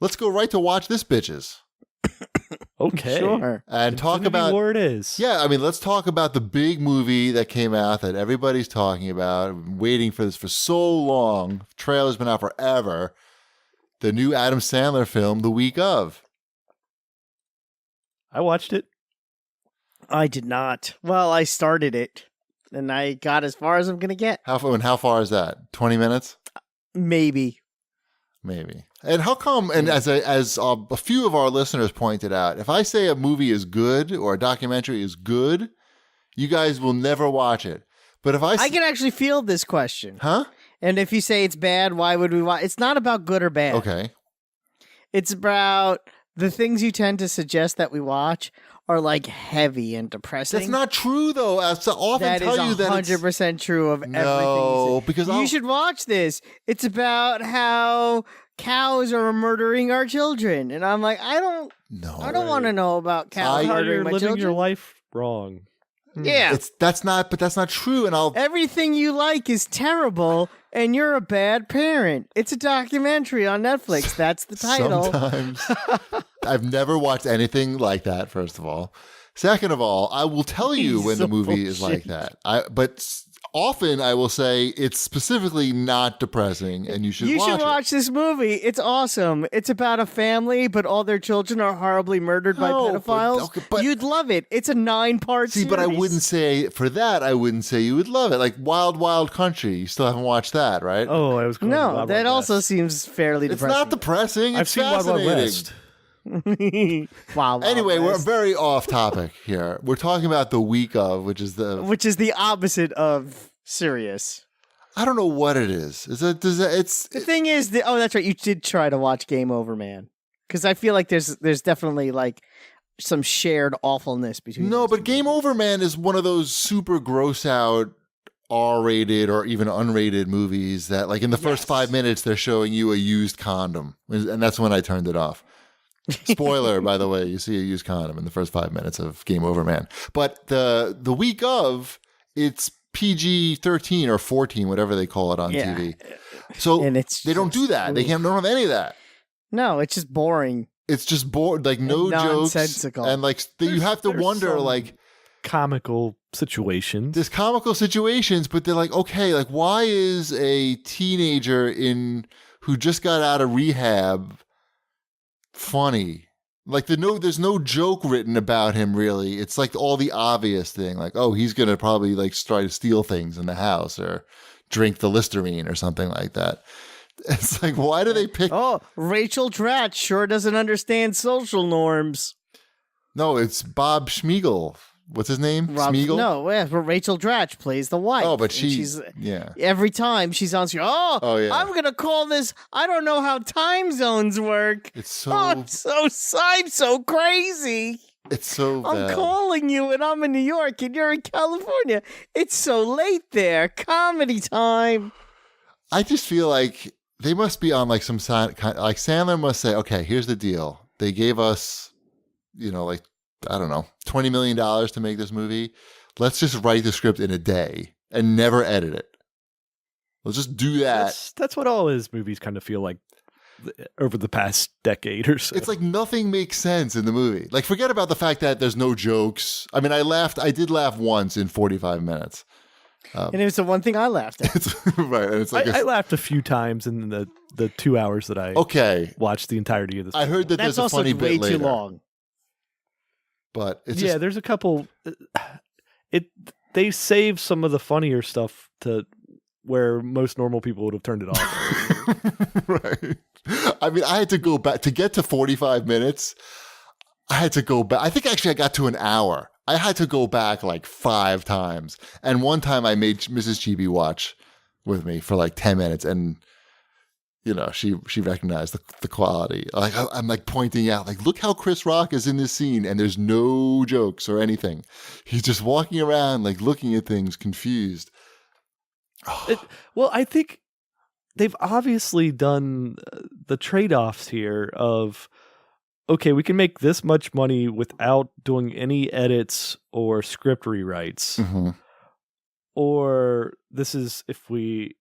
let's go right to watch this, bitches. Okay. Sure. And talk Infinity about War it is. Yeah, I mean, let's talk about the big movie that came out that everybody's talking about. I've been waiting for this for so long. The trailer's been out forever. The new Adam Sandler film, The Week of. I watched it. I did not. Well, I started it, and I got as far as I'm going to get. How far is that? 20 minutes? Maybe. Maybe. And how come, and as a few of our listeners pointed out, if I say a movie is good or a documentary is good, you guys will never watch it. But if I can actually field this question. Huh? And if you say it's bad, why would we watch? It's not about good or bad. Okay. It's about the things you tend to suggest that we watch are like heavy and depressing. That's not true, though. I often tell you that That is 100% true of everything. No, because you should watch this. It's about how cows are murdering our children, and I'm like, I don't want to know about cows murdering You're my living children. your life wrong. Yeah, that's not true. And everything you like is terrible, and you're a bad parent. It's a documentary on Netflix. That's the title. Sometimes I've never watched anything like that. First of all, second of all, I will tell you when the movie is like that. But often I will say it's specifically not depressing, and you should watch this movie. It's awesome. It's about a family, but all their children are horribly murdered by pedophiles. But you'd love it. It's a 9-part series. But I wouldn't say for that. I wouldn't say you would love it. Like Wild Wild Country. You still haven't watched that, right? Oh, I was calling it No, Wild that Wild also West. seems fairly depressing. It's not depressing. I've It's seen Wild fascinating. Wild West. Wild Anyway, we're West. very off topic here. We're talking about The Week of, which is the opposite of serious. I don't know what it is. The thing is, that's right. You did try to watch Game Over, Man, because I feel like there's definitely like some shared awfulness between. No, but Game Over, Man is one of those super gross out R-rated or even unrated movies that, like, in the first 5 minutes, they're showing you a used condom, and that's when I turned it off. Spoiler, by the way, you see a used condom in the first 5 minutes of Game Over, Man. But the Week of, it's PG-13 or 14, whatever they call it on TV. So and they don't do that. They don't have any of that. No, it's just boring. It's just bored, like no jokes, nonsensical. and like you have to wonder, like, comical situations. there's comical situations, but they're like, okay, like why is a teenager who just got out of rehab funny? Like there's no joke written about him really. It's like all the obvious thing, like, oh, he's gonna probably like try to steal things in the house or drink the Listerine or something like that. It's like, why do they pick? Oh, Rachel Dratch sure doesn't understand social norms. No, it's Bob Schmeagol. What's his name? Smeagol? No, but Rachel Dratch plays the wife. Oh, but she's yeah. Every time she's on screen, yeah. I'm gonna call this. I don't know how time zones work. It's so. I'm so crazy. It's so. I'm bad. calling you, and I'm in New York, and you're in California. It's so late there. Comedy time. I just feel like they must be on like some sign. Like Sandler must say, okay, here's the deal. They gave us, like, I don't know, $20 million to make this movie. Let's just write the script in a day and never edit it. Let's just do that. That's what all his movies kind of feel like over the past decade or so. It's like nothing makes sense in the movie. Like, forget about the fact that there's no jokes. I mean, I did laugh once in 45 minutes. And it was the one thing I laughed at. Right. And it's like I laughed a few times in the 2 hours that I watched the entirety of this. I heard that That's there's a also funny way bit later. too long. But it's there's a couple. They save some of the funnier stuff to where most normal people would have turned it off. Right. I mean, I had to go back to get to 45 minutes. I had to go back. I think actually I got to an hour. I had to go back like 5 times. And one time I made Mrs. Chibi watch with me for like 10 minutes. And, she recognized the quality. Like I'm like pointing out, like, look how Chris Rock is in this scene. And there's no jokes or anything. He's just walking around, like looking at things confused. Well, I think they've obviously done the trade-offs here of, okay, we can make this much money without doing any edits or script rewrites. Mm-hmm. Or this is if we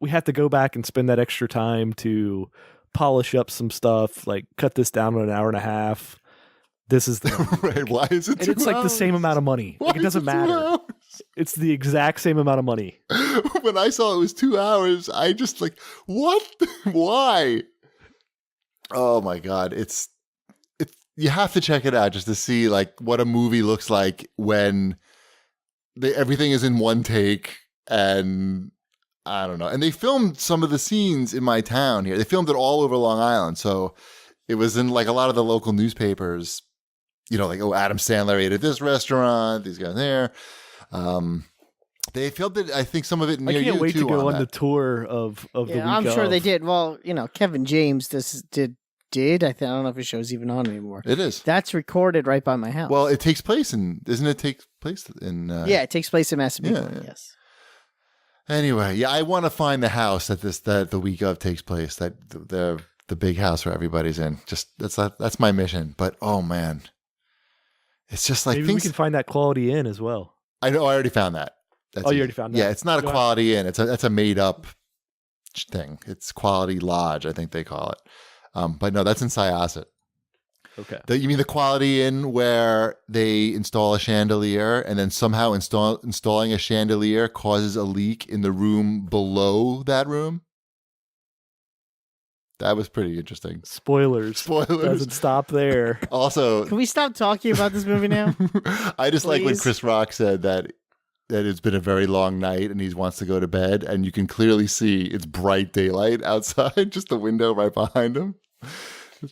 have to go back and spend that extra time to polish up some stuff, like cut this down to an hour and a half. This is the Right? Why is it? and 2 it's like the hours? same amount of money. Why Like it is doesn't 2 matter. hours? It's the exact same amount of money. When I saw it was 2 hours, I just like, what? Why? Oh my god! It's you have to check it out just to see like what a movie looks like when everything is in one take, and I don't know. And they filmed some of the scenes in my town here. They filmed it all over Long Island, so it was in like a lot of the local newspapers. You know, like, oh, Adam Sandler ate at this restaurant. These guys there. They filmed it. I think some of it near I can't you wait too to go on that. the tour of the week. I'm sure of. they did. Well, Kevin James did. I don't know if his show's even on anymore. It is. That's recorded right by my house. Well, it takes place in. Doesn't it take place in? Yeah, it takes place in Massapequa. yeah. Yes. Anyway, yeah, I want to find the house that the week of takes place. That the big house where everybody's in. Just that's my mission. But oh man, it's just like Maybe things. we can find that Quality Inn as well. I know. I already found that. That's Oh, you easy. already found that? Yeah, it's not a Wow. Quality Inn. That's a made up thing. It's Quality Lodge, I think they call it. But no, that's in Syosset. Okay. You mean the Quality Inn where they install a chandelier and then somehow installing a chandelier causes a leak in the room below that room? That was pretty interesting. Spoilers. Spoilers. Doesn't stop there. Also, Can we stop talking about this movie now? I just like when Please? Chris Rock said that it's been a very long night and he wants to go to bed, and you can clearly see it's bright daylight outside, just the window right behind him.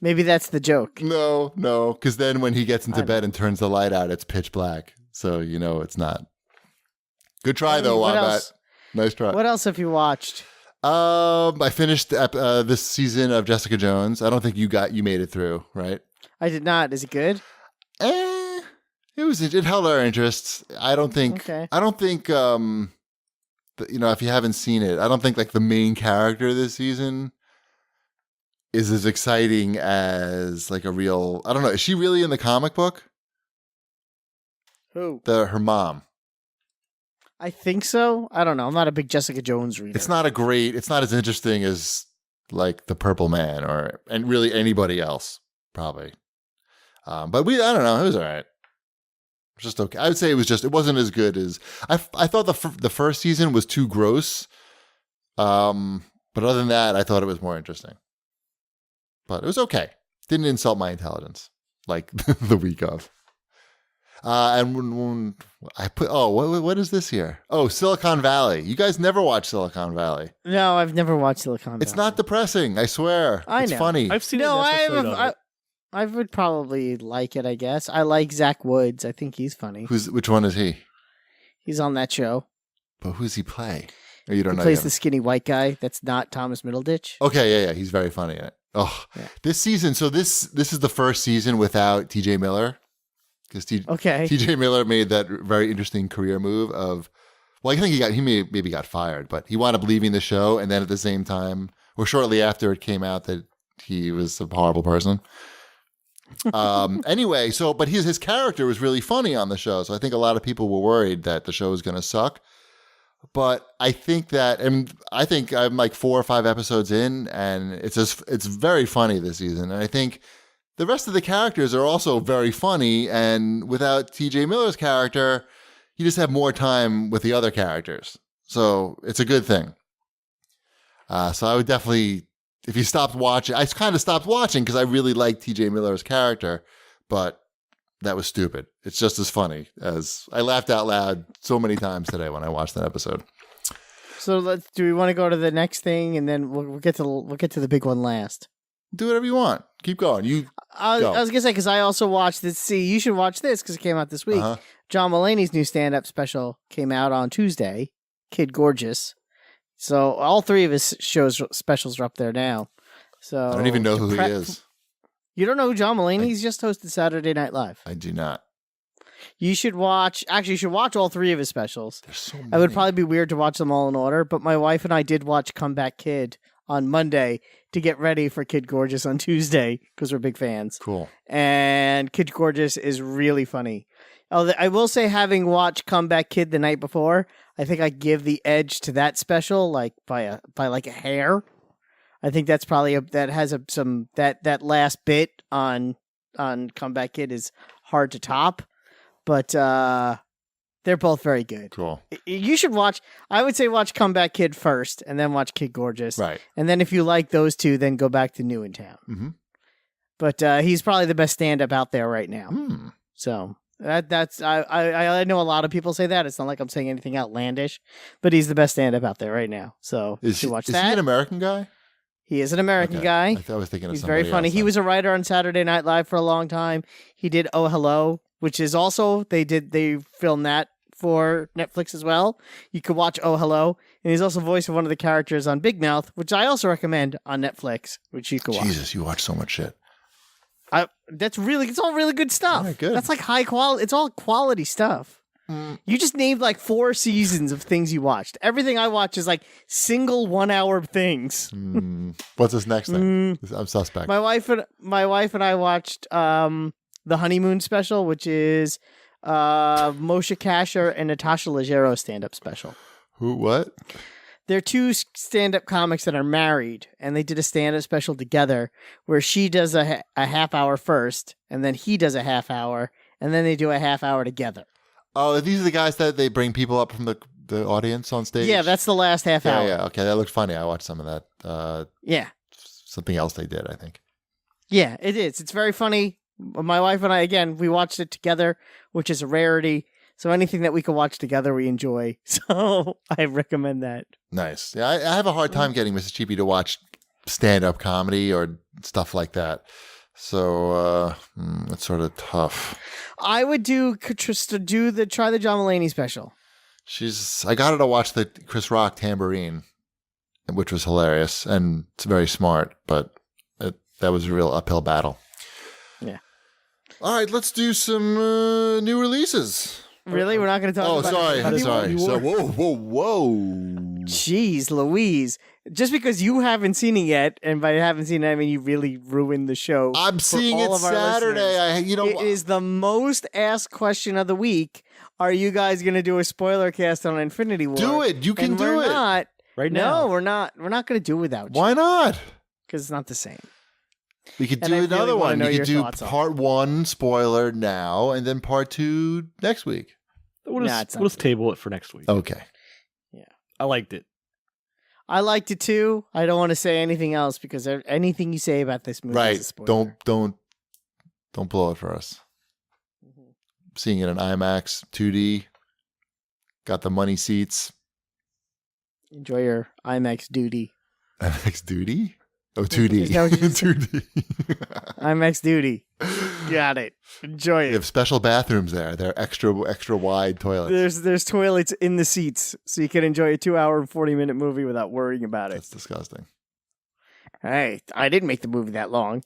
Maybe that's the joke. No, because then when he gets into I know. bed and turns the light out, it's pitch black. So it's not. Good try though, What Wombat. else? Nice try. What else have you watched? I finished this season of Jessica Jones. I don't think you made it through, right? I did not. Is it good? It held our interests. I don't think Okay. if you haven't seen it, I don't think like the main character this season is as exciting as like a real, I don't know, is she really in the comic book? Who? Her mom. I think so. I don't know. I'm not a big Jessica Jones reader. It's not as interesting as like the Purple Man and really anybody else probably. But I don't know, it was all right. Just okay. I would say it wasn't as good as I thought the first season was too gross. But other than that, I thought it was more interesting. But it was okay. Didn't insult my intelligence like the week of. And when I put what is this here? Oh, Silicon Valley. You guys never watched Silicon Valley. No, I've never watched Silicon Valley. It's not depressing. I swear. I It's know. funny. I've seen No, an episode of it. I would probably like it, I guess. I like Zach Woods. I think he's funny. Which one is he? He's on that show. But who's he play? Or you don't He know. plays yet? the skinny white guy that's not Thomas Middleditch. Okay, yeah. He's very funny in it. Oh, Yeah. This season. So this is the first season without T.J. Miller, because Okay. T.J. Miller made that very interesting career move of, well, I think he maybe got fired, but he wound up leaving the show, and then at the same time, or shortly after, it came out that he was a horrible person. Anyway, but his character was really funny on the show, so I think a lot of people were worried that the show was going to suck. But I think I'm like 4 or 5 episodes in, and it's very funny this season. And I think the rest of the characters are also very funny. And without T.J. Miller's character, you just have more time with the other characters. So it's a good thing. So I would definitely, if you stopped watching, I kind of stopped watching because I really liked T.J. Miller's character, but that was stupid. It's just as funny as I laughed out loud so many times today when I watched that episode. So do we want to go to the next thing, and then we'll get to the big one last? Do whatever you want. Keep going. I Go. was gonna say, because I also watched this. See, you should watch this because it came out this week. Uh-huh. John Mulaney's new stand-up special came out on Tuesday. Kid Gorgeous. So all 3 of his specials are up there now. So I don't even know who he is. You don't know who John Mulaney? He's just hosted Saturday Night Live. I do not. You should watch. Actually, you should watch all 3 of his specials. There's so many. It would probably be weird to watch them all in order, but my wife and I did watch Comeback Kid on Monday to get ready for Kid Gorgeous on Tuesday because we're big fans. Cool. And Kid Gorgeous is really funny. Oh, I will say, having watched Comeback Kid the night before, I think I give the edge to that special like by like a hair. I think that's probably that has some that last bit on Comeback Kid is hard to top, but they're both very good. Cool. You should watch. I would say watch Comeback Kid first, and then watch Kid Gorgeous. Right. And then if you like those two, then go back to New in Town. Mm-hmm. But he's probably the best stand-up out there right now. Hmm. So that's I know a lot of people say that. It's not like I'm saying anything outlandish, but he's the best stand-up out there right now. So you should watch is that. he an American guy? He is an American guy. I was thinking of He's somebody very funny. else He then. was a writer on Saturday Night Live for a long time. He did Oh Hello, which is also they filmed that for Netflix as well. You could watch Oh Hello, and he's also voice of one of the characters on Big Mouth, which I also recommend on Netflix, which you could watch. Jesus, you watch so much shit. It's all really good stuff. All right, good. That's like high quality. It's all quality stuff. You just named like 4 seasons of things you watched. Everything I watch is like single 1 hour things. What's this next thing? I'm suspect. My wife and I watched the Honeymoon special, which is Moshe Kasher and Natasha Leggero stand-up special. Who? What? They're 2 stand-up comics that are married, and they did a stand-up special together where she does a half hour first, and then he does a half hour, and then they do a half hour together. Oh, these are the guys that they bring people up from the audience on stage? Yeah, that's the last half hour. Yeah, okay. That looked funny. I watched some of that. Yeah. Something else they did, I think. Yeah, it is. It's very funny. My wife and I, again, we watched it together, which is a rarity. So anything that we can watch together, we enjoy. So I recommend that. Nice. Yeah, I have a hard time getting Mrs. Cheapy to watch stand-up comedy or stuff like that. So it's sort of tough. I would try the John Mulaney special. I got her to watch the Chris Rock Tambourine, which was hilarious and it's very smart, but that was a real uphill battle. Yeah. All right, let's do some new releases. Really? We're not going to talk about sorry. So, whoa. Jeez Louise. Just because you haven't seen it yet, and by haven't seen it, I mean you really ruined the show. I'm seeing it Saturday. It is the most asked question of the week. Are you guys going to do a spoiler cast on Infinity War? Do it. You can do it. Right now. No, we're not. We're not going to do it without you. Why not? Because it's not the same. We could And do I another really wanna one. know We could your do thoughts on it. part 1 spoiler now, and then part 2 next week. We'll Nah, it's not just table it for next week. Okay. I liked it. I liked it too. I don't want to say anything else because anything you say about this movie is a Right. spoiler. Don't blow it for us. Seeing it in IMAX 2D. Got the money seats. Enjoy your IMAX duty. IMAX duty? Oh, 2D. Is that what you said? 2D. IMAX duty. Got it. Enjoy They it. have special bathrooms there. They're extra wide toilets. There's toilets in the seats, so you can enjoy a 2 hour and 40-minute movie without worrying about it. That's disgusting. Hey, I didn't make the movie that long.